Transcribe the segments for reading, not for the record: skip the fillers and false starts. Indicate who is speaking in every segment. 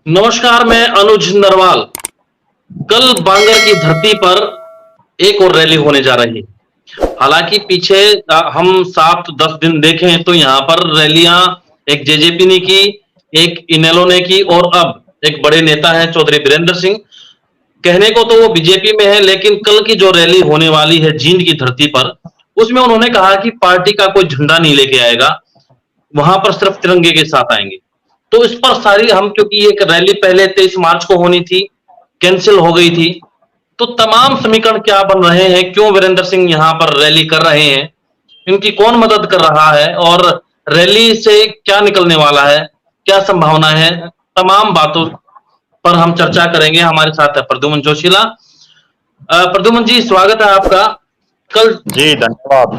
Speaker 1: नमस्कार, मैं अनुज नरवाल। कल बांगर की धरती पर एक और रैली होने जा रही है। हालांकि पीछे हम 7-10 दिन देखें तो यहाँ पर रैलियां एक जेजेपी ने की, एक इनेलो ने की और अब एक बड़े नेता हैं चौधरी बीरेंद्र सिंह। कहने को तो वो बीजेपी में है, लेकिन कल की जो रैली होने वाली है जींद की धरती पर, उसमें उन्होंने कहा कि पार्टी का कोई झंडा नहीं लेके आएगा, वहां पर सिर्फ तिरंगे के साथ आएंगे। तो इस पर सारी हम, क्योंकि एक रैली पहले 23 मार्च को होनी थी, कैंसिल हो गई थी, तो तमाम समीकरण क्या बन रहे हैं, क्यों वीरेंद्र सिंह यहाँ पर रैली कर रहे हैं, इनकी कौन मदद कर रहा है और रैली से क्या निकलने वाला है, क्या संभावना है, तमाम बातों पर हम चर्चा करेंगे। हमारे साथ है प्रद्युमन जोशीला। प्रद्युमन जी, स्वागत है आपका। कल
Speaker 2: जी धन्यवाद।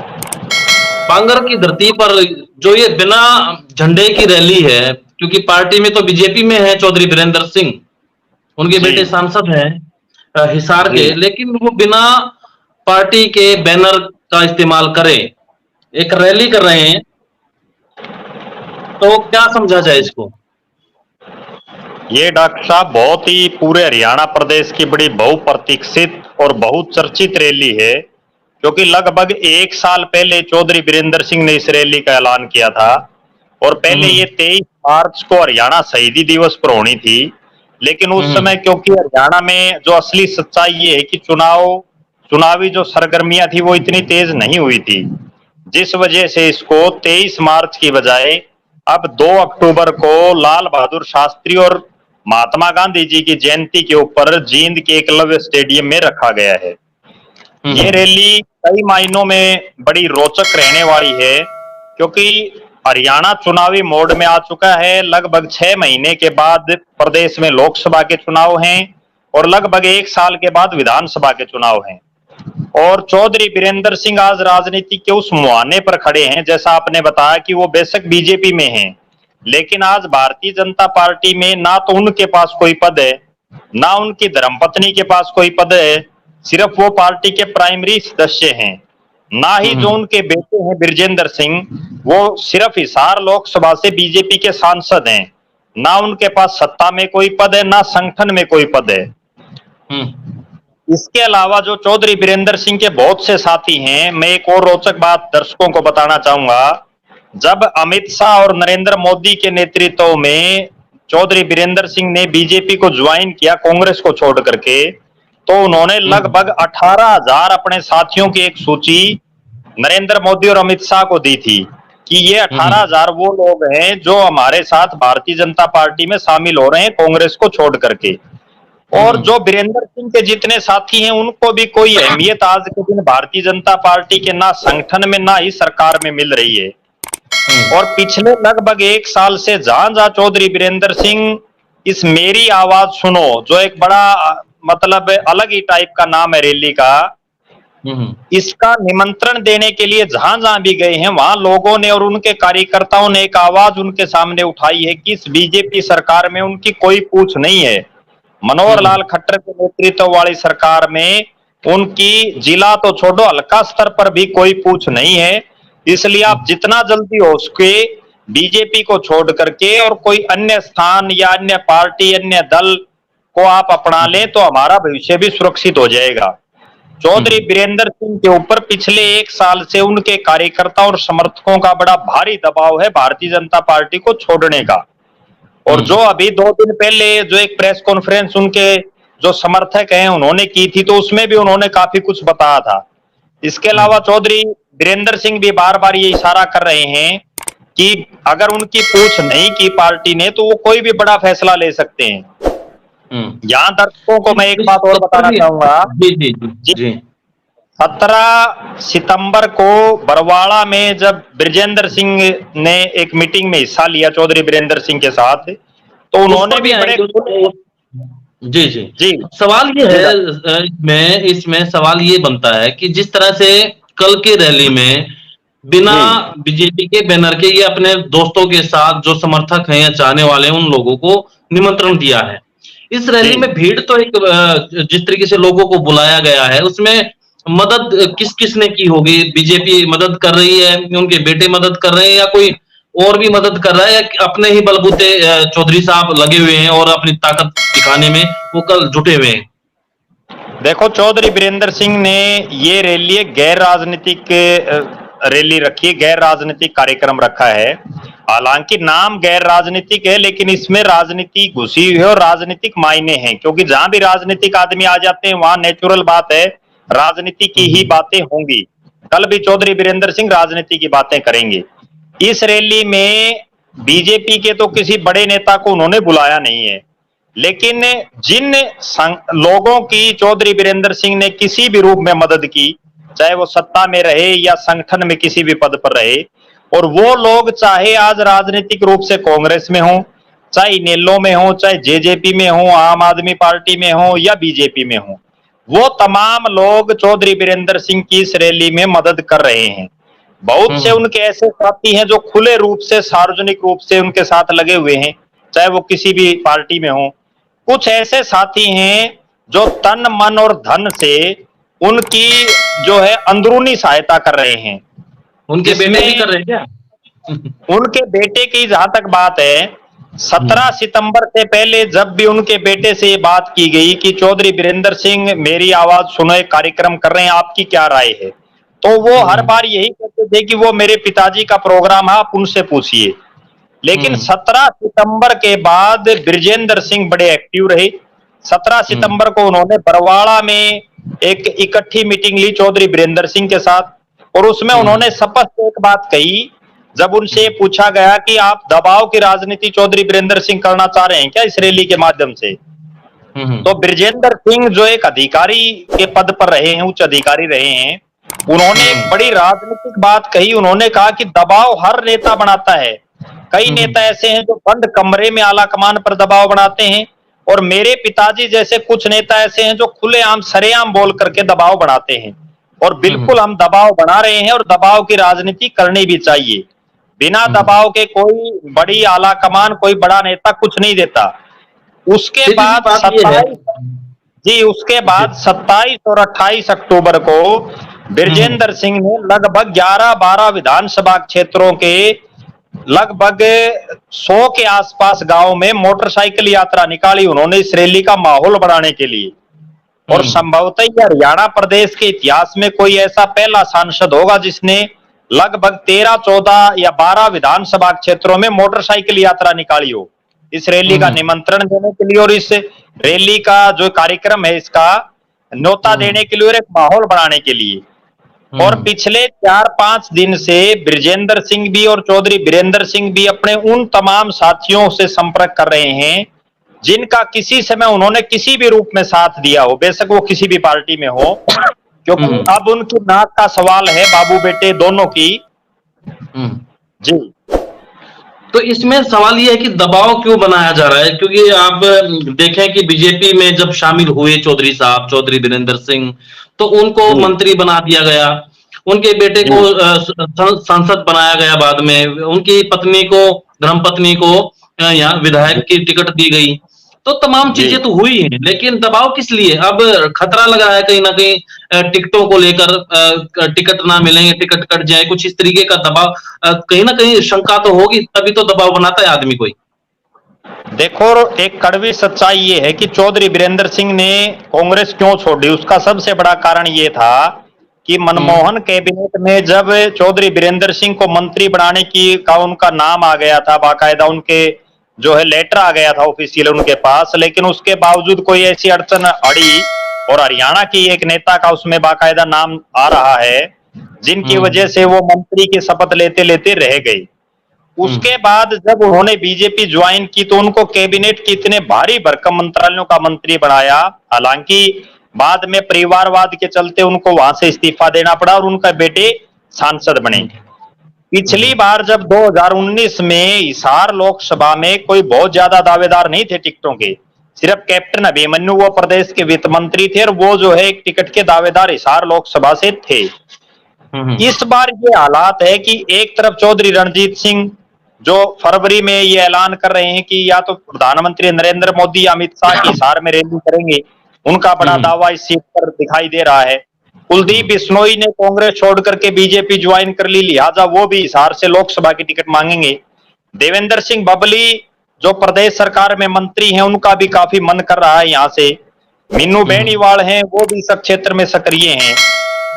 Speaker 1: बांगर की धरती पर जो ये बिना झंडे की रैली है, क्योंकि पार्टी में तो बीजेपी में है चौधरी बीरेंद्र सिंह, उनके
Speaker 2: जी
Speaker 1: बेटे सांसद हैं हिसार
Speaker 2: जी
Speaker 1: के, लेकिन वो बिना पार्टी के बैनर का इस्तेमाल करें एक रैली कर रहे हैं, तो क्या समझा जाए इसको?
Speaker 2: ये डॉक्टर साहब बहुत ही पूरे हरियाणा प्रदेश की बड़ी बहुप्रतीक्षित और बहुचर्चित रैली है, क्योंकि लगभग एक साल पहले चौधरी बीरेंद्र सिंह ने इस रैली का ऐलान किया था और पहले
Speaker 1: हम्म।
Speaker 2: ये 23 मार्च को हरियाणा शहीदी दिवस पर होनी थी। लेकिन उस
Speaker 1: हम्म।
Speaker 2: समय क्योंकि हरियाणा में जो असली सच्चाई ये है कि चुनावी जो सरगर्मियां थी वो इतनी तेज नहीं हुई थी, जिस वजह से इसको 23 मार्च की बजाय अब 2 अक्टूबर को लाल बहादुर शास्त्री और महात्मा गांधी जी की जयंती के ऊपर जींद के एकलव्य स्टेडियम में रखा गया है। ये
Speaker 1: हम्म।
Speaker 2: रैली कई मायनों में बड़ी रोचक रहने वाली है, क्योंकि हरियाणा चुनावी मोड में आ चुका है। लगभग 6 महीने के बाद प्रदेश में लोकसभा के चुनाव हैं और लगभग 1 साल के बाद विधानसभा के चुनाव हैं। और चौधरी बीरेंद्र सिंह आज राजनीति के उस मुहाने पर खड़े हैं, जैसा आपने बताया कि वो बेशक बीजेपी में हैं, लेकिन आज भारतीय जनता पार्टी में ना तो उनके पास कोई पद है, ना उनकी धर्मपत्नी के पास कोई पद है, सिर्फ वो पार्टी के प्राइमरी सदस्य हैं। ना ही जो
Speaker 1: हम्म।
Speaker 2: उनके बेटे हैं बिरजेंद्र सिंह, वो सिर्फ हिसार लोकसभा से बीजेपी के सांसद हैं। ना उनके पास सत्ता में कोई पद है, ना संगठन में कोई पद है।
Speaker 1: हम्म।
Speaker 2: इसके अलावा जो चौधरी बीरेंद्र सिंह के बहुत से साथी हैं, मैं एक और रोचक बात दर्शकों को बताना चाहूंगा। जब अमित शाह और नरेंद्र मोदी के नेतृत्व में चौधरी बीरेंद्र सिंह ने बीजेपी को ज्वाइन किया कांग्रेस को छोड़ करके, तो उन्होंने
Speaker 1: हम्म।
Speaker 2: लगभग 18,000 अपने साथियों की एक सूची नरेंद्र मोदी और अमित शाह को दी थी कि ये
Speaker 1: हम्म।
Speaker 2: 18,000 वो लोग हैं जो हमारे साथ भारतीय जनता पार्टी में शामिल हो रहे हैं कांग्रेस को छोड़ करके। और
Speaker 1: हम्म।
Speaker 2: जो बीरेंद्र सिंह के जितने साथी हैं उनको भी कोई अहमियत आज के दिन भारतीय जनता पार्टी के ना संगठन में ना ही सरकार में मिल रही है।
Speaker 1: हम्म।
Speaker 2: और पिछले लगभग 1 साल से जहां जहां चौधरी बीरेंद्र सिंह इस मेरी आवाज सुनो, जो एक बड़ा मतलब अलग ही टाइप का नाम है रैली का,
Speaker 1: हम्म।
Speaker 2: इसका निमंत्रण देने के लिए जहां जहां भी गए हैं वहां लोगों ने और उनके कार्यकर्ताओं ने एक आवाज उनके सामने उठाई है कि इस बीजेपी सरकार में उनकी कोई पूछ नहीं है। मनोहर लाल खट्टर के नेतृत्व वाली सरकार में उनकी जिला तो छोड़ो हल्का स्तर पर भी कोई पूछ नहीं है। इसलिए आप जितना जल्दी हो सके बीजेपी को छोड़ करके और कोई अन्य स्थान या अन्य पार्टी अन्य दल को आप अपना लें तो हमारा भविष्य भी सुरक्षित हो जाएगा। चौधरी बीरेंद्र सिंह के ऊपर पिछले 1 साल से उनके कार्यकर्ता और समर्थकों का बड़ा भारी दबाव है भारतीय जनता पार्टी को छोड़ने का। और जो अभी 2 दिन पहले जो एक प्रेस कॉन्फ्रेंस उनके जो समर्थक हैं उन्होंने की थी, तो उसमें भी उन्होंने काफी कुछ बताया था। इसके अलावा चौधरी बीरेंद्र सिंह भी बार बार ये इशारा कर रहे हैं कि अगर उनकी पूछ नहीं की पार्टी ने तो वो कोई भी बड़ा फैसला ले सकते हैं। यहाँ दर्शकों को मैं एक बात और बताना चाहूंगा।
Speaker 1: जी जी जी जी।
Speaker 2: 17 सितंबर को बरवाड़ा में जब ब्रजेंद्र सिंह ने एक मीटिंग में हिस्सा लिया चौधरी बीरेंद्र सिंह के साथ, तो उन्होंने भी बड़े
Speaker 1: जी जी
Speaker 2: जी
Speaker 1: सवाल ये है, इसमें सवाल ये बनता है कि जिस तरह से कल की रैली में बिना बीजेपी के बैनर के ये अपने दोस्तों के साथ जो समर्थक हैं या चाहने वाले हैं उन लोगों को निमंत्रण दिया है। इस रैली में भीड़ तो एक जिस तरीके से लोगों को बुलाया गया है उसमें मदद किस किस ने की होगी? बीजेपी मदद कर रही है, उनके बेटे मदद कर रहे हैं, या कोई और भी मदद कर रहा है, या अपने ही बलबूते चौधरी साहब लगे हुए हैं और अपनी ताकत दिखाने में वो कल जुटे हुए हैं?
Speaker 2: देखो, चौधरी वीरेंद्र सिंह ने ये रैली एक गैर राजनीतिक रैली रखी है, गैर राजनीतिक कार्यक्रम रखा है। हालांकि नाम गैर राजनीतिक है, लेकिन इसमें राजनीति घुसी हुई है और राजनीतिक मायने हैं, क्योंकि जहां भी राजनीतिक आदमी आ जाते हैं वहां नेचुरल बात है राजनीति की ही बातें होंगी। कल भी चौधरी वीरेंद्र सिंह राजनीति की बातें करेंगे। इस रैली में बीजेपी के तो किसी बड़े नेता को उन्होंने बुलाया नहीं है, लेकिन जिन लोगों की चौधरी वीरेंद्र सिंह ने किसी भी रूप में मदद की, चाहे वो सत्ता में रहे या संगठन में किसी भी पद पर रहे, और वो लोग चाहे आज राजनीतिक रूप से कांग्रेस में हो, चाहे इनेलो में हो, चाहे जेजेपी में हो, आम आदमी पार्टी में हो या बीजेपी में हो, वो तमाम लोग चौधरी वीरेंद्र सिंह की इस रैली में मदद कर रहे हैं। बहुत से उनके ऐसे साथी हैं जो खुले रूप से सार्वजनिक रूप से उनके साथ लगे हुए हैं, चाहे वो किसी भी पार्टी में हो। कुछ ऐसे साथी हैं जो तन मन और धन से उनकी जो है अंदरूनी सहायता कर रहे हैं।
Speaker 1: उनके बेटे भी कर रहे हैं क्या?
Speaker 2: उनके बेटे की जहां तक बात है, 17 सितंबर से पहले जब भी उनके बेटे से ये बात की गई कि चौधरी वीरेंद्र सिंह मेरी आवाज सुनो एक कार्यक्रम कर रहे हैं, आपकी क्या राय है, तो वो हर बार यही कहते थे कि वो मेरे पिताजी का प्रोग्राम है, आप उनसे पूछिए। लेकिन 17 सितंबर के बाद बृजेंद्र सिंह बड़े एक्टिव रहे। 17 सितंबर को उन्होंने बरवाड़ा में एक इकट्ठी मीटिंग ली चौधरी वीरेंद्र सिंह के साथ, और उसमें उन्होंने स्पष्ट एक बात कही, जब उनसे पूछा गया कि आप दबाव की राजनीति चौधरी वीरेंद्र सिंह करना चाह रहे हैं क्या इस रैली के माध्यम से, तो बृजेंद्र सिंह जो एक अधिकारी के पद पर रहे हैं, उच्च अधिकारी रहे हैं, उन्होंने एक बड़ी राजनीतिक बात कही। उन्होंने कहा कि दबाव हर नेता बनाता है। कई नेता ऐसे हैं जो बंद कमरे में आला कमान पर दबाव बनाते हैं, और मेरे पिताजी जैसे कुछ नेता ऐसे हैं जो खुलेआम सरेआम बोल करके दबाव बनाते हैं। और बिल्कुल हम दबाव बना रहे हैं और दबाव की राजनीति करनी भी चाहिए। बिना दबाव के कोई बड़ी आला कमान, कोई बड़ा नेता कुछ नहीं देता। उसके बाद 27 और 28 अक्टूबर को बृजेंद्र सिंह ने लगभग 11-12 विधानसभा क्षेत्रों के लगभग 100 के आसपास गांव में मोटरसाइकिल यात्रा निकाली उन्होंने इस रैली का माहौल बनाने के लिए। और संभवतः हरियाणा प्रदेश के इतिहास में कोई ऐसा पहला सांसद होगा जिसने लगभग 13, 14 या 12 विधानसभा क्षेत्रों में मोटरसाइकिल यात्रा निकाली हो इस रैली का निमंत्रण देने के लिए, और इस रैली का जो कार्यक्रम है इसका न्योता देने के लिए और एक माहौल बनाने के लिए। और पिछले 4-5 दिन से बृजेंद्र सिंह भी और चौधरी वीरेंद्र सिंह भी अपने उन तमाम साथियों से संपर्क कर रहे हैं जिनका किसी समय उन्होंने किसी भी रूप में साथ दिया हो, बेशक वो किसी भी पार्टी में हो, क्योंकि अब उनकी नाक का सवाल है बाबू बेटे दोनों की। जी,
Speaker 1: तो इसमें सवाल यह है कि दबाव क्यों बनाया जा रहा है? क्योंकि आप देखें कि बीजेपी में जब शामिल हुए चौधरी साहब, चौधरी वीरेंद्र सिंह, तो उनको मंत्री बना दिया गया, उनके बेटे को सांसद बनाया गया, बाद में उनकी पत्नी को, धर्मपत्नी को यहाँ विधायक की टिकट दी गई। तो तमाम चीजें तो हुई हैं, लेकिन दबाव किस लिए? अब खतरा लगा है कहीं ना कहीं टिकटों को लेकर, टिकट ना मिलेंगे, टिकट कट जाए, कुछ इस तरीके का दबाव, कहीं ना कहीं शंका तो होगी, तभी तो दबाव बनाता है आदमी कोई।
Speaker 2: देखो, एक कड़वी सच्चाई ये है कि चौधरी वीरेंद्र सिंह ने कांग्रेस क्यों छोड़ी, उसका सबसे बड़ा कारण ये था कि मनमोहन कैबिनेट में जब चौधरी वीरेंद्र सिंह को मंत्री बनाने की का उनका नाम आ गया था, बाकायदा उनके जो है लेटर आ गया था ऑफिशियल उनके पास, लेकिन उसके बावजूद कोई ऐसी अड़चन अड़ी और हरियाणा की एक नेता का उसमें बाकायदा नाम आ रहा है जिनकी वजह से वो मंत्री की शपथ लेते लेते रह गई। उसके बाद जब उन्होंने बीजेपी ज्वाइन की तो उनको कैबिनेट के इतने भारी भरकम मंत्रालयों का मंत्री बनाया, हालांकि बाद में परिवारवाद के चलते उनको वहां से इस्तीफा देना पड़ा और उनका बेटे सांसद बने। पिछली बार जब 2019 में हिसार लोकसभा में कोई बहुत ज्यादा दावेदार नहीं थे टिकटों के, सिर्फ कैप्टन अभिमन्यु वो प्रदेश के वित्त मंत्री थे और वो जो है एक टिकट के दावेदार हिसार लोकसभा से थे। इस बार ये हालात है कि एक तरफ चौधरी रणजीत सिंह जो फरवरी में ये ऐलान कर रहे हैं कि या तो प्रधानमंत्री नरेंद्र मोदी या अमित शाह की हिसार में रैली करेंगे, उनका बड़ा दावा इस सीट पर दिखाई दे रहा है। कुलदीप बिश्नोई ने कांग्रेस छोड़ करके बीजेपी ज्वाइन कर ली, लिहाजा वो भी हिसार से लोकसभा की टिकट मांगेंगे। देवेंद्र सिंह बबली जो प्रदेश सरकार में मंत्री हैं, उनका भी काफी मन कर रहा है यहाँ से। मीनू बेनीवाल हैं, वो भी सब क्षेत्र में सक्रिय हैं।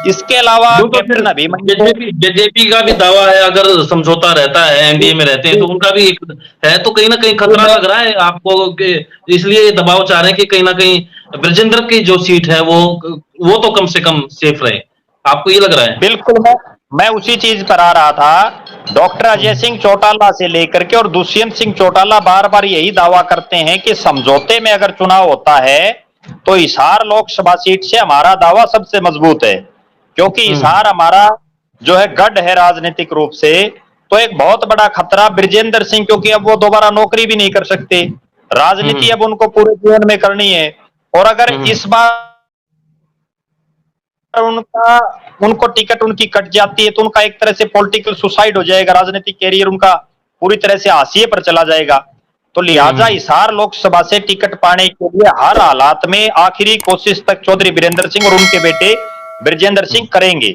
Speaker 2: इसके अलावा
Speaker 1: यूं तो फिर
Speaker 2: कैप्टन अभिमन्यु
Speaker 1: बीजेपी का भी दावा है, अगर समझौता रहता है, एनडीए में रहते हैं, तो उनका भी एक है, तो कहीं ना कहीं खतरा लग रहा है आपको कि इसलिए ये दबाव चाह रहे हैं कि कहीं ना कहीं ब्रजेंद्र की जो सीट है वो तो कम से कम सेफ रहे। आपको ये लग रहा है?
Speaker 2: बिल्कुल, मैं उसी चीज पर आ रहा था। डॉक्टर अजय सिंह चौटाला से लेकर के और दुष्यंत सिंह चौटाला बार बार यही दावा करते हैं कि समझौते में अगर चुनाव होता है तो हिसार लोकसभा सीट से हमारा दावा सबसे मजबूत है, क्योंकि हिसार हमारा जो है गढ़ है राजनीतिक रूप से। तो एक बहुत बड़ा खतरा ब्रजेंद्र सिंह, क्योंकि अब वो दोबारा नौकरी भी नहीं कर सकते, राजनीति अब उनको पूरे जीवन में करनी है। और अगर इस बार उनको टिकट उनकी कट जाती है तो उनका एक तरह से पॉलिटिकल सुसाइड हो जाएगा, राजनीतिक कैरियर उनका पूरी तरह से हाशिए पर चला जाएगा। तो लिहाजा हिसार लोकसभा से टिकट पाने के लिए हर हालात में आखिरी कोशिश तक चौधरी बीरेंद्र सिंह और उनके बेटे ब्रजेंद्र सिंह करेंगे,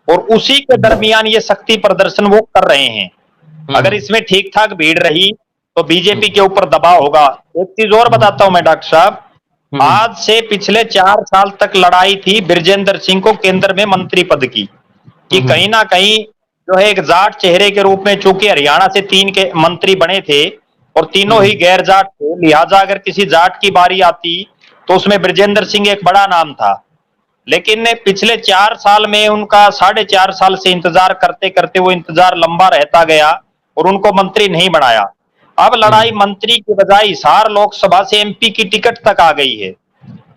Speaker 2: और उसी के दरमियान ये शक्ति प्रदर्शन वो कर रहे हैं। अगर इसमें ठीक ठाक भीड़ रही तो बीजेपी के ऊपर दबाव होगा। एक चीज और बताता हूं मैं डॉक्टर साहब, आज से पिछले 4 साल तक लड़ाई थी ब्रजेंद्र सिंह को केंद्र में मंत्री पद की, कि कहीं ना कहीं जो है एक जाट चेहरे के रूप में, चूंकि हरियाणा से 3 के मंत्री बने थे और तीनों ही गैर जाट थे, लिहाजा अगर किसी जाट की बारी आती तो उसमें ब्रजेंद्र सिंह एक बड़ा नाम था। लेकिन पिछले 4 साल में उनका 4.5 साल से इंतजार करते करते वो इंतजार लंबा रहता गया और उनको मंत्री नहीं बनाया। अब लड़ाई मंत्री की बजाय हिसार लोकसभा से एमपी की टिकट तक आ गई है।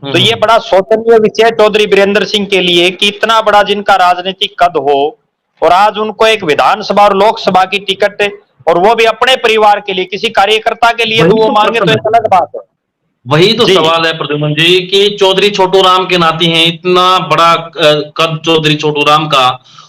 Speaker 2: तो ये बड़ा शोचनीय विषय चौधरी बीरेंद्र सिंह के लिए कि इतना बड़ा जिनका राजनीतिक कद हो और आज उनको एक विधानसभा और लोकसभा की टिकट, और वो भी अपने परिवार के लिए, किसी कार्यकर्ता के लिए तो वो मांगे तो एक अलग बात है।
Speaker 1: वही तो सवाल है प्रद्युमन जी कि चौधरी छोटू राम के नाती हैं, इतना बड़ा कद चौधरी छोटू राम का,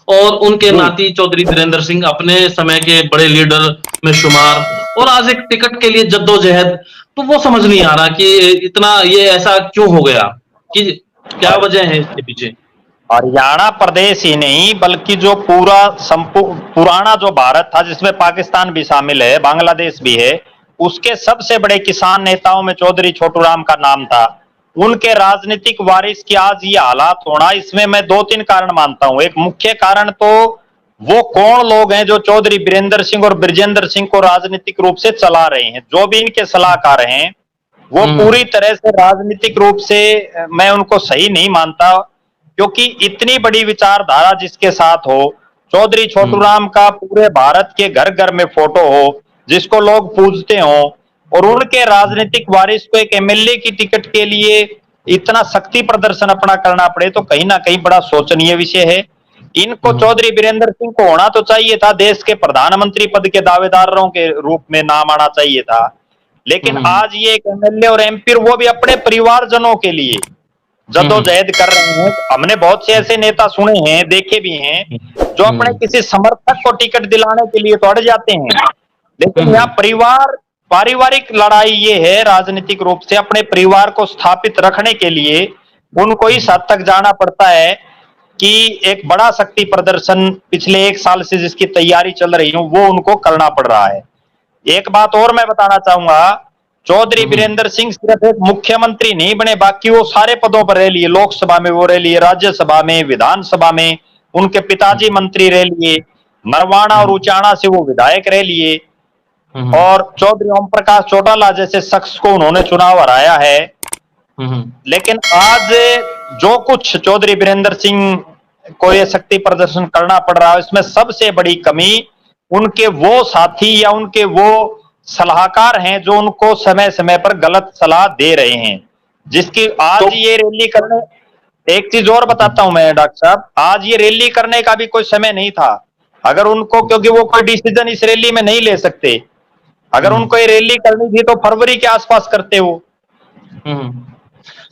Speaker 1: और उनके नाती चौधरी बीरेंद्र सिंह अपने समय के बड़े लीडर में शुमार, और आज एक टिकट के लिए जद्दोजहद। तो वो समझ नहीं आ रहा कि इतना ये ऐसा क्यों हो गया, कि क्या वजह है इसके पीछे।
Speaker 2: हरियाणा प्रदेश ही नहीं बल्कि जो पूरा पुराना जो भारत था, जिसमें पाकिस्तान भी शामिल है, बांग्लादेश भी है, उसके सबसे बड़े किसान नेताओं में चौधरी छोटू राम का नाम था। उनके राजनीतिक वारिस की आज ये हालात होना, इसमें मैं 2-3 कारण मानता हूं। एक मुख्य कारण तो वो कौन लोग हैं जो चौधरी बीरेंद्र सिंह और ब्रजेंद्र सिंह को राजनीतिक रूप से चला रहे हैं। जो भी इनके सलाहकार हैं वो पूरी तरह से राजनीतिक रूप से मैं उनको सही नहीं मानता, क्योंकि इतनी बड़ी विचारधारा जिसके साथ हो, चौधरी छोटू राम का पूरे भारत के घर घर में फोटो हो, जिसको लोग पूजते हो, और उनके राजनीतिक वारिस को एक एमएलए की टिकट के लिए इतना शक्ति प्रदर्शन अपना करना पड़े, तो कहीं ना कहीं बड़ा शोचनीय विषय है। इनको चौधरी बीरेंद्र सिंह को होना तो चाहिए था, देश के प्रधानमंत्री पद के दावेदारों के रूप में नाम आना चाहिए था, लेकिन आज ये एक एमएलए और एमपी, वो भी अपने परिवारजनों के लिए जद्दोजहद कर रहे हैं। हमने बहुत से ऐसे नेता सुने हैं, देखे भी हैं, जो अपने किसी समर्थक को टिकट दिलाने के लिए तो अड़ जाते हैं, लेकिन यहाँ पारिवारिक लड़ाई ये है, राजनीतिक रूप से अपने परिवार को स्थापित रखने के लिए उनको इस हद तक जाना पड़ता है कि एक बड़ा शक्ति प्रदर्शन पिछले 1 साल से जिसकी तैयारी चल रही है वो उनको करना पड़ रहा है। एक बात और मैं बताना चाहूंगा, चौधरी बीरेंद्र सिंह सिर्फ एक मुख्यमंत्री नहीं बने, बाकी वो सारे पदों पर रह लिए। लोकसभा में वो रह लिए, राज्यसभा में, विधानसभा में उनके पिताजी मंत्री रह लिए, नरवाना और उचाना से वो विधायक रह लिए, और चौधरी ओम प्रकाश चौटाला जैसे शख्स को उन्होंने चुनाव हराया है। लेकिन आज जो कुछ चौधरी बीरेंद्र सिंह को ये शक्ति प्रदर्शन करना पड़ रहा है, इसमें सबसे बड़ी कमी उनके वो साथी या उनके वो सलाहकार हैं जो उनको समय समय पर गलत सलाह दे रहे हैं, जिसकी आज ये रैली करने, एक चीज और बताता हूं मैं डॉक्टर साहब, आज ये रैली करने का भी कोई समय नहीं था अगर उनको, क्योंकि वो कोई डिसीजन इस रैली में नहीं ले सकते। अगर उनको ये रैली करनी थी तो फरवरी के आसपास करते हो।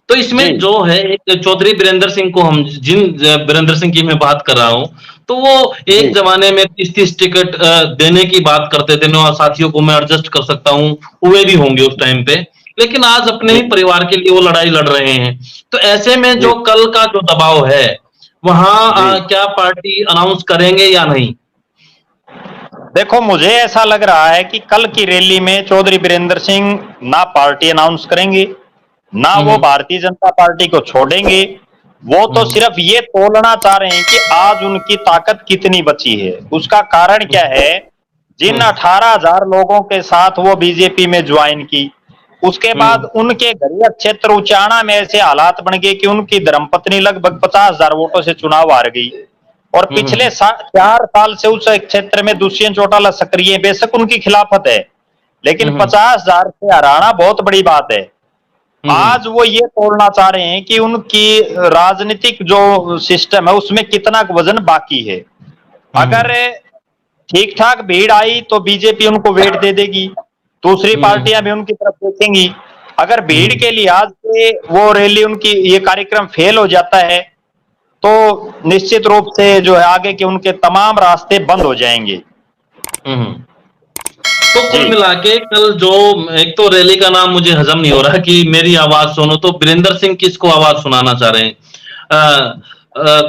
Speaker 1: तो इसमें जो है एक चौधरी बीरेंद्र सिंह को, हम जिन बीरेंद्र सिंह की मैं बात कर रहा हूं, तो वो एक जमाने में 30-30 टिकट देने की बात करते थे, मैं साथियों को मैं एडजस्ट कर सकता हूं, हुए भी होंगे उस टाइम पे, लेकिन आज अपने ही परिवार के लिए वो लड़ाई लड़ रहे हैं। तो ऐसे में जो कल का जो दबाव है वहां
Speaker 2: जी
Speaker 1: क्या पार्टी अनाउंस करेंगे या नहीं?
Speaker 2: देखो, मुझे ऐसा लग रहा है कि कल की रैली में चौधरी बीरेंद्र सिंह ना पार्टी अनाउंस करेंगे, ना वो
Speaker 1: हम्म
Speaker 2: भारतीय जनता पार्टी को छोड़ेंगे। वो तो
Speaker 1: हम्म
Speaker 2: सिर्फ ये तोलना चाह रहे हैं कि आज उनकी ताकत कितनी बची है। उसका कारण क्या है? जिन
Speaker 1: हम्म
Speaker 2: 18,000 लोगों के साथ वो बीजेपी में ज्वाइन की, उसके बाद
Speaker 1: हम्म
Speaker 2: उनके घरिया क्षेत्र उचाना में ऐसे हालात बन गए कि उनकी धर्मपत्नी लगभग 50,000 वोटों से चुनाव हार गई। और पिछले
Speaker 1: हम्म
Speaker 2: 4 साल से उस क्षेत्र में दुष्यंत चौटाला सक्रिय है। बेशक उनकी खिलाफत है, लेकिन
Speaker 1: हम्म
Speaker 2: 50,000 से हराना बहुत बड़ी बात है।
Speaker 1: हम्म
Speaker 2: आज वो ये तोड़ना चाह रहे हैं कि उनकी राजनीतिक जो सिस्टम है उसमें कितना वजन बाकी है। अगर
Speaker 1: हम्म
Speaker 2: ठीक ठाक भीड़ आई तो बीजेपी उनको वेट दे देगी, दूसरी
Speaker 1: हम्म
Speaker 2: पार्टियां भी उनकी तरफ देखेंगी। अगर भीड़
Speaker 1: हम्म
Speaker 2: के लिहाज से वो रैली उनकी ये कार्यक्रम फेल हो जाता है तो निश्चित रूप से जो है आगे के उनके तमाम रास्ते बंद हो जाएंगे।
Speaker 1: हम्म। तो
Speaker 2: जी
Speaker 1: कुल मिला के कल जो एक तो रैली का नाम मुझे हजम नहीं हो रहा कि मेरी आवाज सुनो, तो वीरेंद्र सिंह किसको आवाज सुनाना चाह रहे हैं?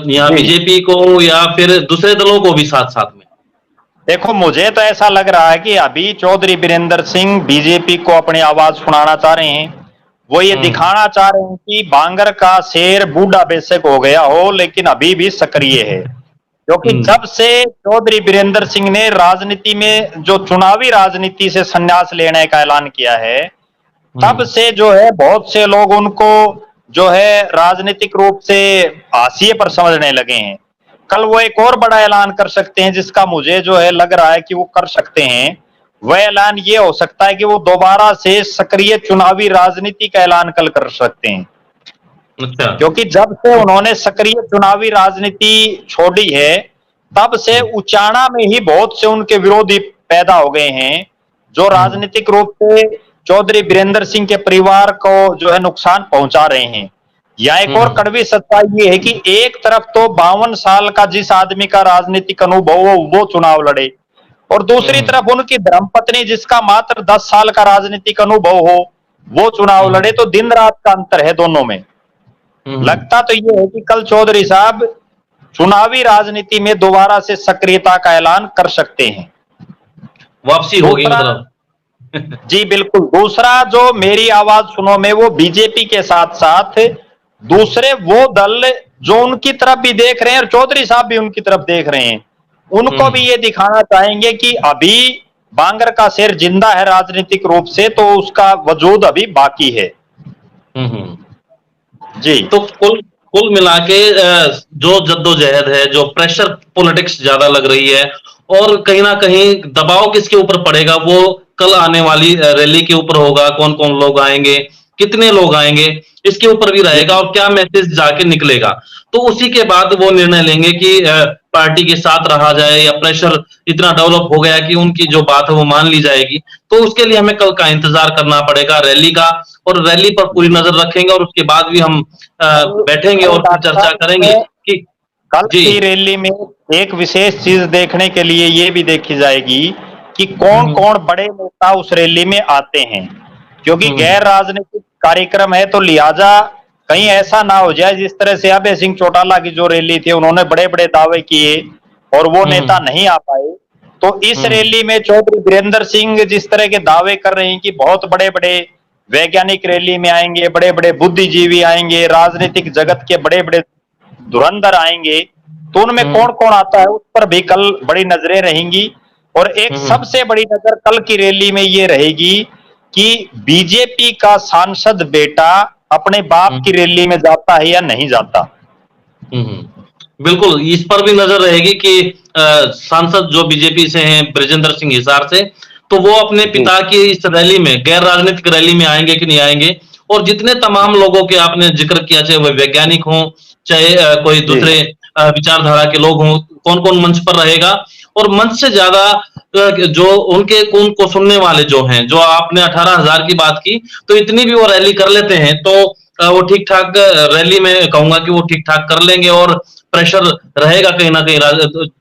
Speaker 1: यहाँ
Speaker 2: जी
Speaker 1: बीजेपी को या फिर दूसरे दलों को भी साथ साथ में?
Speaker 2: देखो, मुझे तो ऐसा लग रहा है कि अभी चौधरी बीरेंद्र सिंह बीजेपी को अपनी आवाज सुनाना चाह रहे हैं। वो ये
Speaker 1: हम्म
Speaker 2: दिखाना चाह रहे हैं कि बांगर का शेर बूढ़ा बेशक हो गया हो लेकिन अभी भी सक्रिय है। क्योंकि
Speaker 1: हम्म
Speaker 2: जब से चौधरी बीरेंद्र सिंह ने राजनीति में जो चुनावी राजनीति से संन्यास लेने का ऐलान किया है, तब
Speaker 1: हम्म
Speaker 2: से जो है बहुत से लोग उनको जो है राजनीतिक रूप से हाशिए पर समझने लगे हैं। कल वो एक और बड़ा ऐलान कर सकते हैं जिसका मुझे जो है लग रहा है कि वो कर सकते हैं। वह ऐलान ये हो सकता है कि वो दोबारा से सक्रिय चुनावी राजनीति का ऐलान कल कर सकते हैं।
Speaker 1: अच्छा।
Speaker 2: क्योंकि जब से उन्होंने सक्रिय चुनावी राजनीति छोड़ी है, तब से
Speaker 1: हम्म
Speaker 2: उचाना में ही बहुत से उनके विरोधी पैदा हो गए हैं, जो
Speaker 1: हम्म
Speaker 2: राजनीतिक रूप से चौधरी बीरेंद्र सिंह के परिवार को जो है नुकसान पहुंचा रहे हैं। या एक और
Speaker 1: हम्म
Speaker 2: कड़वी सच्चाई ये है कि एक तरफ तो 52 साल का जिस आदमी का राजनीतिक अनुभव हो वो चुनाव लड़े, और दूसरी
Speaker 1: हम्म
Speaker 2: तरफ उनकी धर्मपत्नी जिसका मात्र 10 साल का राजनीतिक अनुभव हो वो चुनाव
Speaker 1: हम्म
Speaker 2: लड़े। तो दिन रात का अंतर है दोनों में।
Speaker 1: हम्म।
Speaker 2: लगता तो ये है कि कल चौधरी साहब चुनावी राजनीति में दोबारा से सक्रियता का ऐलान कर सकते हैं।
Speaker 1: वापसी होगी
Speaker 2: दूसरा,
Speaker 1: मतलब।
Speaker 2: जी बिल्कुल, दूसरा जो मेरी आवाज सुनो में वो बीजेपी के साथ साथ दूसरे वो दल जो उनकी तरफ भी देख रहे हैं और चौधरी साहब भी उनकी तरफ देख रहे हैं, उनको भी
Speaker 1: हम्म
Speaker 2: ये दिखाना चाहेंगे कि अभी बांगर का शेर जिंदा है राजनीतिक रूप से, तो उसका वजूद अभी बाकी है।
Speaker 1: हम्म।
Speaker 2: जी
Speaker 1: तो कुल कुल मिला के जो जद्दोजहद है, जो प्रेशर पॉलिटिक्स ज्यादा लग रही है, और कहीं ना कहीं दबाव किसके ऊपर पड़ेगा वो कल आने वाली रैली के ऊपर होगा। कौन कौन लोग आएंगे, कितने लोग आएंगे, इसके ऊपर भी
Speaker 2: जी
Speaker 1: रहेगा और क्या मैसेज जाके निकलेगा। तो उसी के बाद वो निर्णय लेंगे कि पार्टी के साथ रहा जाए या प्रेशर इतना डेवलप हो गया कि उनकी जो बात है वो मान ली जाएगी। तो उसके लिए हमें कल का इंतजार करना पड़ेगा रैली का, और रैली पर पूरी नजर रखेंगे और उसके बाद भी हम
Speaker 2: कल
Speaker 1: बैठेंगे
Speaker 2: कल
Speaker 1: और फिर
Speaker 2: डॉक्टर
Speaker 1: चर्चा
Speaker 2: साहब
Speaker 1: करेंगे
Speaker 2: इसमें
Speaker 1: कि
Speaker 2: कल
Speaker 1: जी।
Speaker 2: की रैली में एक विशेष चीज देखने के लिए ये भी देखी जाएगी कि कौन
Speaker 1: हम्म
Speaker 2: कौन बड़े नेता उस रैली में आते हैं। क्योंकि
Speaker 1: हम्म
Speaker 2: गैर राजनीतिक कार्यक्रम है तो लिहाजा कहीं ऐसा ना हो जाए जिस तरह से अभय सिंह चौटाला की जो रैली थी उन्होंने बड़े बड़े दावे किए और वो नेता
Speaker 1: हम्म
Speaker 2: नहीं आ पाए। तो इस
Speaker 1: हम्म
Speaker 2: रैली में चौधरी बीरेंद्र सिंह जिस तरह के दावे कर रहे हैं कि बहुत बड़े बड़े वैज्ञानिक रैली में आएंगे, बड़े बड़े बुद्धिजीवी आएंगे, राजनीतिक जगत के बड़े बड़े धुरंधर आएंगे, तो उनमें
Speaker 1: हम्म
Speaker 2: कौन कौन आता है उस पर भी कल बड़ी नजरें रहेंगी। और एक
Speaker 1: हम्म
Speaker 2: सबसे बड़ी नजर कल की रैली में ये रहेगी कि बीजेपी का सांसद बेटा अपने बाप की
Speaker 1: हम्म
Speaker 2: रैली में जाता है या नहीं जाता।
Speaker 1: बिल्कुल, इस पर भी नजर रहेगी कि सांसद जो बीजेपी से हैं ब्रजेंद्र सिंह हिसार से, तो वो अपने
Speaker 2: जी
Speaker 1: पिता की इस रैली में, गैर राजनीतिक रैली में आएंगे कि नहीं आएंगे। और जितने तमाम लोगों के आपने जिक्र किया, चाहे वह वैज्ञानिक हों, चाहे कोई
Speaker 2: जी
Speaker 1: दूसरे विचारधारा के लोग हों, कौन कौन मंच पर रहेगा। और मंच से ज्यादा जो उनके उनको सुनने वाले जो हैं, जो आपने 18,000 की बात की, तो इतनी भी वो रैली कर लेते हैं तो वो ठीक ठाक रैली में कहूंगा कि वो ठीक ठाक कर लेंगे, और प्रेशर रहेगा कहीं ना कहीं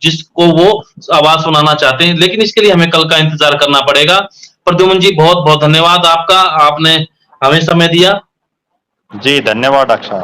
Speaker 1: जिसको वो आवाज सुनाना चाहते हैं। लेकिन इसके लिए हमें कल का इंतजार करना पड़ेगा। प्रद्युमन जी, बहुत बहुत धन्यवाद आपका, आपने हमें समय दिया।
Speaker 2: जी धन्यवाद अक्षय।